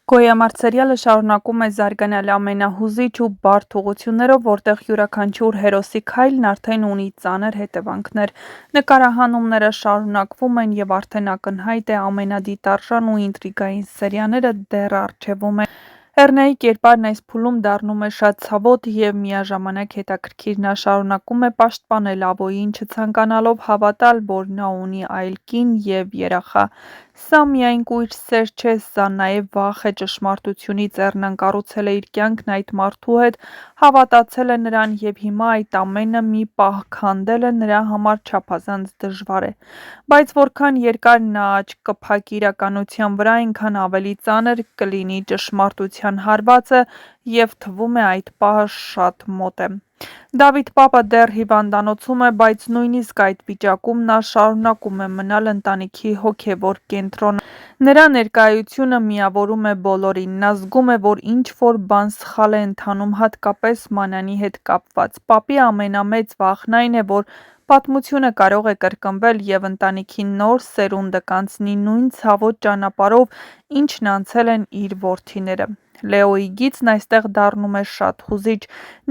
Գոյամարտ սերիալը շարունակում է զարգանալ ամենահուզիչ ու բարդ ուղղություններով, որտեղ յուրաքանչյուր հերոսի քայլն արդեն ունի ծանր հետևանքներ։ Նկարահանումները շարունակվում են և արդեն ակնհայտ է ամենադիտարժան ու ինտրիգային սերիաները դեռ առջևում են։ Էռնեի կերպարն այս փուլում դառնում է շատ ցավոտ և միաժամանակ հետաքրքիր։ Նա շարունակում է պաշտպանել Ավոյին, չցանկանալով հավատալ, որ նա ունի այլ կին և երեխա։ Սա միայն կույր սեր չէ, սա նաև վախ է ճշմարտությունից։ Էռնեն կառուցել է իր կյանքն այդ մարդու հետ, հավատացել է նրան, և հիմա այդ ամենը մի պահ քանդելը նրա համար չափազանց դժվար է։ Բայց որքան երկար նա աչք կփակի իրականության վրա, այնքան ավելի ծանր կլինի ճշմարտության հարվածը, և թվում է այդ պահը շատ մոտ է։ Դավիթ պապը դեռ հիվանդանոցում է, բայց նույնիսկ այդ վիճակում նա շարունակում է մնալ ընտանիքի հոգևոր կենտրոնը։ Նրա ներկայությունը միավորում է բոլորին։ Նա զգում է, որ ինչ-որ բան սխալ է ընթանում, հատկապես Մանանի հետ կապված։ Պապի ամենամեծ վախն այն է, որ պատմությունը կարող է կրկնվել, և ընտանիքի նոր սերունդը կանցնի նույն ցավոտ ճանապարհով, ինչն անցել են իր որդիները։ Լեոյի գիծն այստեղ դառնում է շատ հուզիչ։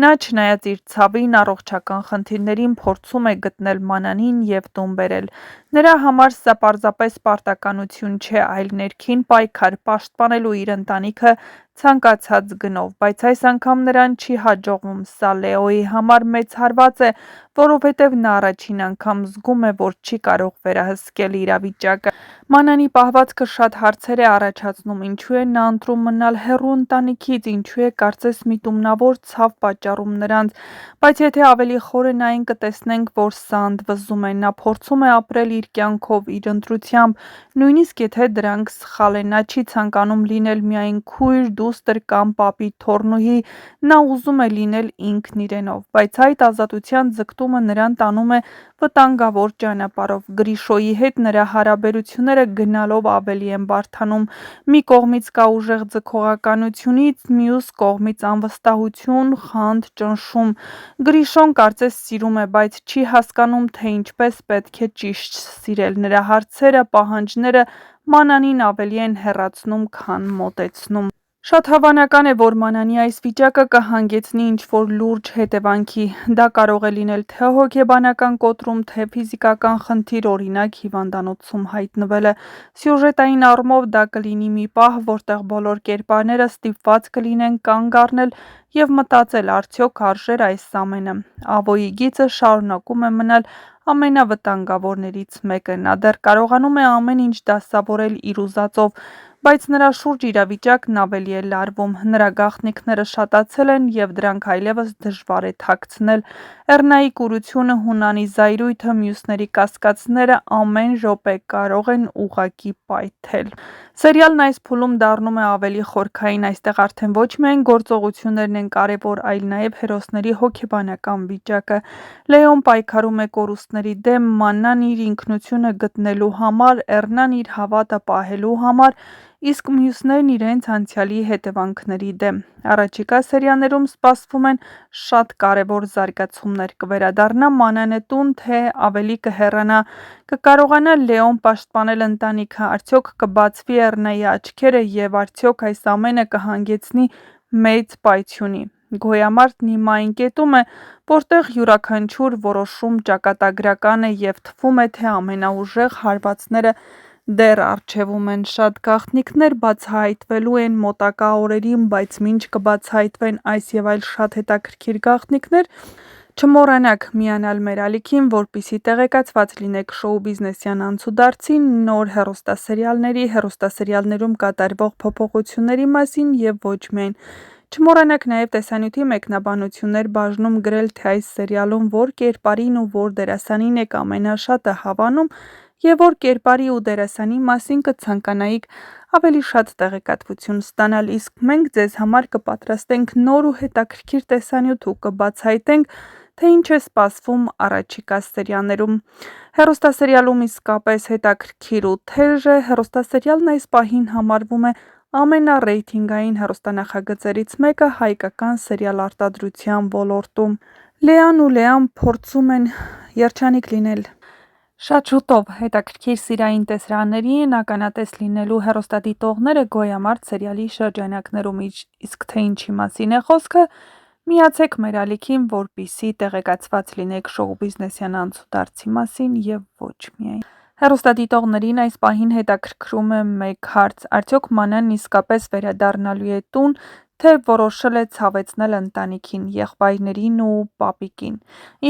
Նա, չնայած իր ցավին, առողջական խնդիրներին, փորձում է գտնել Մանանին և տուն բերել։ Նրա համար սա պարզապես պարտականություն չէ, այլ ներքին պայքար՝ պաշտպանելու իր ընտանիքը ցանկացած գնով։ Բայց այս անգամ նրան չի հաջողվում։ Սա Լեոյի համար մեծ հարված է, որովհետև նա առաջին անգամ զգում է, որ չի կարող վերահսկել իրավիճակը։ Մանանի պահվածքը շատ հարցեր է առաջացնում։ Ինչու է նա ընտրում մնալ հեռու ընտանիքից, ինչու է կարծես միտումնավոր ցավ պատճառում նրանց։ Բայց եթե ավելի խորենային կտեսնենք, որ սա ընդվզում է։ Նա փորձում է ապրել իր կյանքով, իր ընտրությամբ, նույնիսկ եթե դրանք սխալ են։ Նա չի ցանկանում լինել միայն քույր, դուստր կամ պապի թոռնուհի, նա ուզում է լինել ինքն իրենով։ Բայց այդ ազատության ձգտումը նրան տանում է վտանգավոր ճանապարհով։ Գրիշոյի հետ նրա հարաբերությունները գնալով ավելի են բարդանում։ Մի կողմից կա ուժեղ ձգողականությունից, մյուս կողմից անվստահություն, խանդ, ճնշում։ Գրիշոն կարծես սիրում է, բայց չի հասկանում, թե ինչպես պետք է ճիշտ սիրել։ Նրա հարցերը, պահանջները Մանանին ավելի են հեռացնում, քան մոտեցնում։ Շատ հավանական է, որ Մանանի այս վիճակը կհանգեցնի ինչ-որ լուրջ հետևանքի։ Դա կարող է լինել թե հոգեբանական կոտրում, թե ֆիզիկական խնդիր, օրինակ հիվանդանոցում հայտնվելը։ Սյուժետային առումով դա կլինի մի պահ, որտեղ բոլոր կերպարները ստիպված կլինեն կանգ առնել և մտածել՝ արդյոք արժե՞ր այս ամենը։ Ավոյի գիծը շարունակում է մնալ ամենավտանգավորներից մեկը։ Նա դեռ կարողանում է ամեն ինչ դասավորել իր ուզածով, բայց նրա շուրջ իրավիճակն ավելի է լարվում։ Նրա գաղտնիքները շատացել են, և դրանք այլևս դժվար է թաքցնել։ Էռնայի կուրությունը, Հունանի զայրույթը, մյուսների կասկածները ամեն րոպե կարող են ուղղակի պայթել։ Սերիալն այս փուլում դառնում է ավելի խորքային։ Այստեղ արդեն ոչ միայն գործողություններն են կարևոր, այլ նաև հերոսների հոգեբանական վիճակը։ Լեոն պայքարում է կորուստների դեմ, Մանան իր ինքնությունը գտնելու համար, Էռնան իր հավատը պահելու համար, իսկ մյուսներն իրենց անցյալի հետևանքների դեմ։ Առաջիկա սերիաներում սպասվում են շատ կարևոր զարգացումներ։ Կվերադառնա Մանանը տուն, թե ավելի կհեռանա։ Կկարողանա Լեոն պաշտպանել ընտանիքը։ Արդյոք կբացվի Էռնեի աչքերը, և արդյոք այս ամենը կհանգեցնի մեծ պայթյունի։ Գոյամարտն հիմա այն կետում է, որտեղ յուրաքանչյուր որոշում ճակատագրական է, և թվում է, թե ամենաուժեղ հարվածները դեռ առջևում են։ Շատ գաղտնիքներ բացահայտվելու են մոտակա օրերին, բայց մինչ կբացահայտվեն այս և այլ շատ հետաքրքիր գաղտնիքներ, չմոռանաք միանալ մեր ալիքին, որպեսզի տեղեկացված լինեք շոու-բիզնեսյան անցուդարձի, նոր հեռուստասերիալների, հեռուստասերիալներում կատարվող փոփոխությունների մասին և ոչ միայն։ Չմոռանաք նաև տեսանյութի մեկնաբանություններ բաժնում գրել, թե այս սերիալում որ կերպարին ու որ դերասանին եք ամենաշատը հավանում, և որ կերպարի ու դերասանի մասին կցանկանայիք ավելի շատ տեղեկատվություն ստանալ, իսկ մենք ձեզ համար կպատրաստենք նոր ու հետաքրքիր տեսանյութ ու կբացահայտենք, թե ինչ է սպասվում առաջիկա սերիաներում։ Հեռուստասերիալում իսկապես հետաքրքիր ու թեժ է։ Հեռուստասերիալն այս պահին համարվում է ամենառեյթինգային հեռուստանախագծերից մեկը հայկական սերիալ արտադրության ոլորտում։ Լեան ու Լեան փորձում են երջանիկ լինել Շատ շուտով հետաքրքիր սիրային տեսարանների են ականատես լինելու հեռուստադիտողները «Գոյամարտ» սերիալի շրջանակներում, իսկ թե ինչի մասին է խոսքը, միացեք մեր ալիքին, որպեսզի տեղեկացված լինեք շոու-բիզնեսյան անցուդարձի մասին և ոչ միայն։ Հեռուստադիտողներին այս պահին հետաքրքրում է մեկ հարց՝ արդյոք Մանան իսկապես վերադառնալու է տուն, թե որոշել է ցավեցնել ընտանիքին, եղբայրներին ու պապիկին։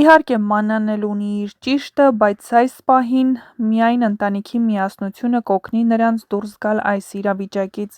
Իհարկե, Մանան էլ ունի իր ճիշտը, բայց այս պահին միայն ընտանիքի միասնությունը կօգնի նրանց դուրս գալ այս իրավիճակից։